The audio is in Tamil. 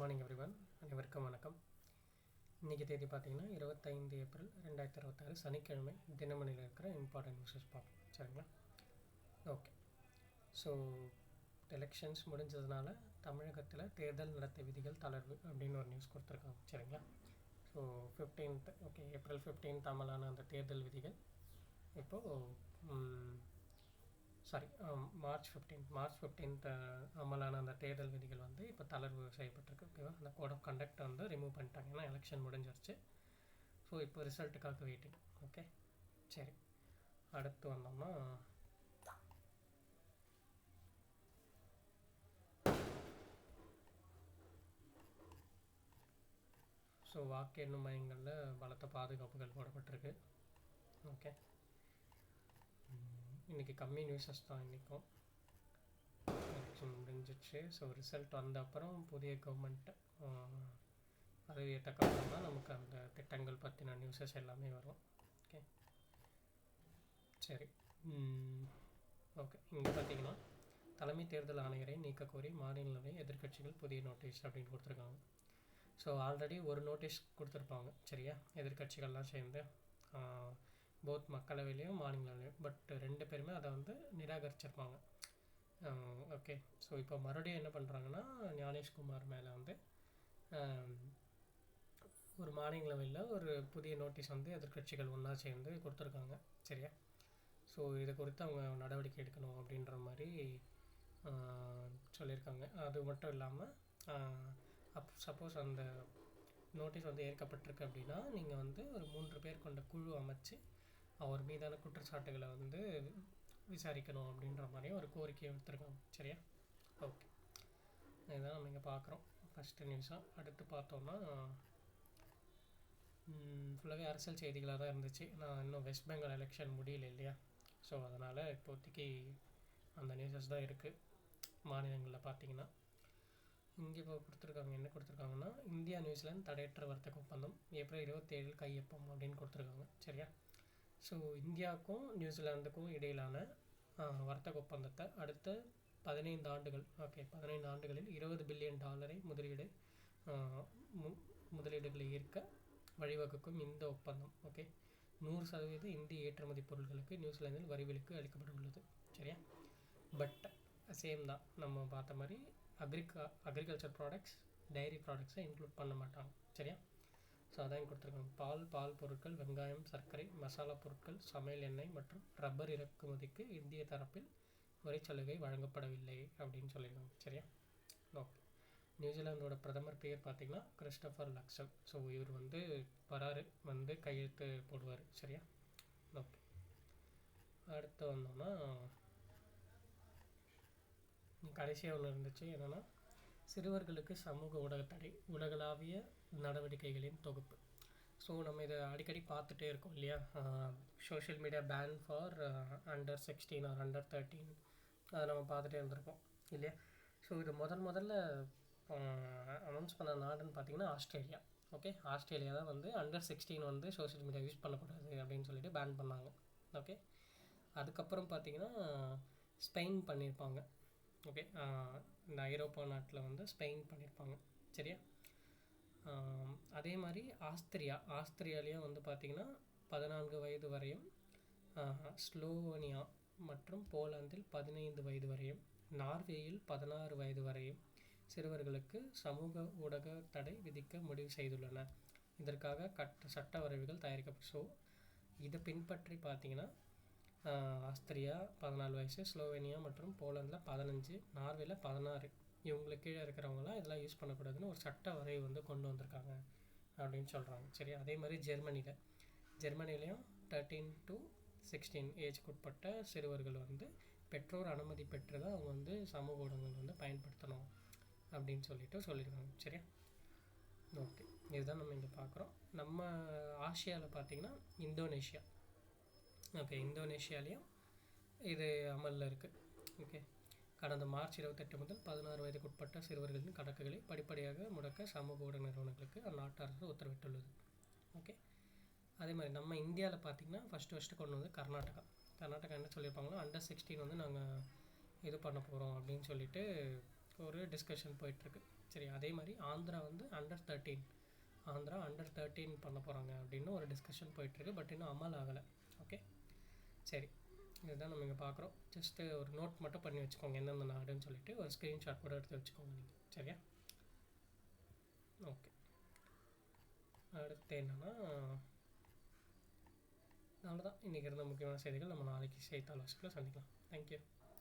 மார்னிங் எவ்ரிவன், அனைவருக்கும் வணக்கம். இன்றைக்கி தேதி பார்த்தீங்கன்னா 25 ஏப்ரல் 2026 சனிக்கிழமை. தினமணியில் இருக்கிற இம்பார்ட்டன்ட் நியூஸஸ் பார்ப்போம், சரிங்களா? ஓகே. ஸோ எலெக்ஷன்ஸ் முடிஞ்சதுனால தமிழகத்தில் தேர்தல் நடத்தை விதிகள் தளர்வு அப்படின்னு ஒரு நியூஸ் கொடுத்துருக்காங்க, சரிங்களா? ஸோ 15th ஏப்ரல் 15th அமலான அந்த தேர்தல் விதிகள் இப்போது மார்ச் 15th அமலான அந்த தேர்தல் விதிகள் வந்து இப்போ தளர்வு செய்யப்பட்டிருக்கு. ஓகேவா? அந்த கோட் ஆஃப் கண்டக்ட் வந்து ரிமூவ் பண்ணிட்டாங்க, ஏன்னா எலெக்ஷன் முடிஞ்சிருச்சு. ஸோ இப்போ ரிசல்ட்டுக்காக வெயிட்டிங். ஓகே, சரி. அடுத்து வந்தோம்னா ஸோ வாக்கு எண்ணும் மையங்களில் பலத்த பாதுகாப்புகள் போடப்பட்டிருக்கு. ஓகே, இன்றைக்கி கம்மி நியூஸஸ் தான். இன்றைக்கும் எலெக்ஷன் முடிஞ்சிச்சு. ஸோ ரிசல்ட் வந்த அப்புறம் புதிய கவர்மெண்ட் பதவியேற்ற அப்புறம் தான் நமக்கு அந்த திட்டங்கள் பற்றின நியூஸஸ் எல்லாமே வரும். ஓகே, சரி. ஓகே, இங்கே பார்த்தீங்கன்னா தலைமை தேர்தல் ஆணையரை நீக்கக்கோரி மாநிலங்களவை எதிர்க்கட்சிகள் புதிய நோட்டீஸ் அப்படின்னு கொடுத்துருக்காங்க. ஸோ ஆல்ரெடி ஒரு நோட்டீஸ் கொடுத்துருப்பாங்க, சரியா? எதிர்க்கட்சிகள்லாம் சேர்ந்து போத் மக்களவையிலையும் மாநிலங்களையும். பட் ரெண்டு பேருமே அதை வந்து நிராகரிச்சிருப்பாங்க. ஓகே, ஸோ இப்போ மறுபடியும் என்ன பண்ணுறாங்கன்னா, ஞானேஷ்குமார் மேலே வந்து ஒரு மாநிலங்களவையில் ஒரு புதிய நோட்டீஸ் வந்து எதிர்க்கட்சிகள் ஒன்றா சேர்ந்து கொடுத்துருக்காங்க, சரியா? ஸோ இது குறித்து அவங்க நடவடிக்கை எடுக்கணும் அப்படின்ற மாதிரி சொல்லியிருக்காங்க. அது மட்டும் இல்லாமல் சப்போஸ் அந்த நோட்டீஸ் வந்து ஏற்கப்பட்டிருக்கு அப்படின்னா நீங்கள் வந்து ஒரு 3 பேர் கொண்ட குழு அமைச்சு அவர் மீதான குற்றச்சாட்டுகளை வந்து விசாரிக்கணும் அப்படின்ற மாதிரியும் ஒரு கோரிக்கையை எடுத்துருக்காங்க, சரியா? ஓகே, இதுதான் நம்ம இங்கே பார்க்குறோம் ஃபஸ்ட்டு நியூஸாக. அடுத்து பார்த்தோம்னா ஃபுல்லாகவே அரசியல் செய்திகளாக தான் இருந்துச்சு. நான் இன்னும் வெஸ்ட் பெங்கால் எலெக்ஷன் முடியல இல்லையா? ஸோ அதனால் இப்போதைக்கு அந்த நியூஸஸ் தான் இருக்குது. மாநிலங்களில் பார்த்தீங்கன்னா இங்கே இப்போ கொடுத்துருக்காங்க, என்ன கொடுத்துருக்காங்கன்னா, இந்தியா நியூசிலாந்து தடையற்ற வர்த்தக ஒப்பந்தம் ஏப்ரல் 27 கையொப்பம் அப்படின்னு கொடுத்துருக்காங்க, சரியா? ஸோ இந்தியாவுக்கும் நியூசிலாந்துக்கும் இடையிலான வர்த்தக ஒப்பந்தத்தை அடுத்த 15 ஆண்டுகள், 15 ஆண்டுகளில் $20 பில்லியன் முதலீடுகளை ஈர்க்க வழிவகுக்கும் இந்த ஒப்பந்தம். ஓகே, 100% இந்திய ஏற்றுமதி பொருட்களுக்கு நியூசிலாந்தில் வரி விலக்கு அளிக்கப்பட்டுள்ளது, சரியா? பட் சேம் தான், நம்ம பார்த்த மாதிரி அக்ரிகல்ச்சர் ப்ராடக்ட்ஸ், டைரி ப்ராடக்ட்ஸை இன்க்ளூட் பண்ண மாட்டாங்க, சரியா? ஸோ அதான் கொடுத்துருக்காங்க. பால் பொருட்கள், வெங்காயம், சர்க்கரை, மசாலா பொருட்கள், சமையல் எண்ணெய் மற்றும் ரப்பர் இறக்குமதிக்கு இந்திய தரப்பில் வரிச்சலுகை வழங்கப்படவில்லை அப்படின்னு சொல்லியிருக்காங்க, சரியா? ஓகே, நியூசிலாந்தோட பிரதமர் பேர் பார்த்திங்கன்னா கிறிஸ்டோஃபர் லக்சல். ஸோ இவர் வந்து வராரு, வந்து கையெழுத்து போடுவார், சரியா? ஓகே, அடுத்து வந்தோம்னா கடைசியாக ஒன்று இருந்துச்சு, என்னென்னா சிறுவர்களுக்கு சமூக ஊடகத்தடை, உலகளாவிய நடவடிக்கைகளின் தொகுப்பு. ஸோ நம்ம இதை அடிக்கடி பார்த்துட்டே இருக்கோம் இல்லையா? Social media ban for under 16 or under 13, அதை நம்ம பார்த்துட்டே இருந்திருக்கோம் இல்லையா? ஸோ இது முதல்ல அனௌன்ஸ் பண்ண நாடுன்னு பார்த்திங்கன்னா ஆஸ்திரேலியா. ஓகே, ஆஸ்திரேலியா தான் வந்து அண்டர் 16 வந்து சோஷியல் மீடியா யூஸ் பண்ணக்கூடாது அப்படின்னு சொல்லிட்டு பேன் பண்ணாங்க. ஓகே, அதுக்கப்புறம் பார்த்திங்கன்னா ஸ்பெயின் பண்ணியிருப்பாங்க. ஓகே, இந்த ஐரோப்பா நாட்டில் வந்து ஸ்பெயின் பண்ணியிருப்பாங்க, சரியா? அதே மாதிரி ஆஸ்திரியாலேயும் வந்து பார்த்திங்கன்னா 14 வயது வரையும், ஸ்லோவேனியா மற்றும் போலாந்தில் 15 வயது வரையும், நார்வேயில் 16 வயது வரையும் சிறுவர்களுக்கு சமூக ஊடக தடை விதிக்க முடிவு செய்துள்ளன. இதற்காக சட்ட வரைவுகள் தயாரிக்கப்படும். ஸோ இதை பின்பற்றி பார்த்திங்கன்னா ஆஸ்திரியா 14 வயசு, ஸ்லோவேனியா மற்றும் போலாந்தில் 15, நார்வேல 16, இவங்களுக்கு கீழே இருக்கிறவங்களாம் இதெல்லாம் யூஸ் பண்ணக்கூடாதுன்னு ஒரு சட்ட வரைவு வந்து கொண்டு வந்திருக்காங்க அப்படின்னு சொல்கிறாங்க, சரியா? அதே மாதிரி ஜெர்மனிலையும் 13 to 16 ஏஜுக்கு உட்பட்ட சிறுவர்கள் வந்து பெற்றோர் அனுமதி பெற்று தான் அவங்க வந்து சமூக ஊடகங்கள் வந்து பயன்படுத்தணும் அப்படின்னு சொல்லியிருக்காங்க, சரியா? ஓகே, இதுதான் நம்ம இங்கே பார்க்குறோம். நம்ம ஆசியாவில் பார்த்திங்கன்னா இந்தோனேஷியா. ஓகே, இந்தோனேஷியாலேயும் இது அமலில் இருக்குது. ஓகே, கடந்த மார்ச் 28 முதல் 16 வயதுக்கு உட்பட்ட சிறுவர்களின் கணக்குகளை படிப்படியாக முடக்க சமூக ஊடக நிறுவனங்களுக்கு அந்நாட்டு அரசு உத்தரவிட்டுள்ளது. ஓகே, அதே மாதிரி நம்ம இந்தியாவில் பார்த்திங்கன்னா ஃபஸ்ட்டு கொண்டு வந்து கர்நாடகா என்ன சொல்லியிருப்பாங்கன்னா, அண்டர் 16 வந்து நாங்கள் இது பண்ண போகிறோம் அப்படின்னு சொல்லிட்டு ஒரு டிஸ்கஷன் போயிட்டுருக்கு. சரி, அதே மாதிரி ஆந்திரா வந்து அண்டர் 13 பண்ண போகிறாங்க அப்படின்னு ஒரு டிஸ்கஷன் போயிட்டுருக்கு. பட் இன்னும் அமல் ஆகலை. ஓகே, சரி, இதுதான் நம்ம இங்கே பார்க்குறோம். ஜஸ்ட்டு ஒரு நோட் மட்டும் பண்ணி வச்சுக்கோங்க எந்தெந்த நாடுன்னு சொல்லிட்டு, ஒரு ஸ்க்ரீன்ஷாட் கூட எடுத்து வச்சுக்கோங்க நீங்கள். சரியா? ஓகே, அடுத்து என்னென்னா அவ்வளோதான் இன்றைக்கி இருந்த முக்கியமான செய்திகள். நம்ம நாளைக்கு செய்தித்தாள் வாசிப்பில் சந்திக்கலாம். தேங்க்யூ.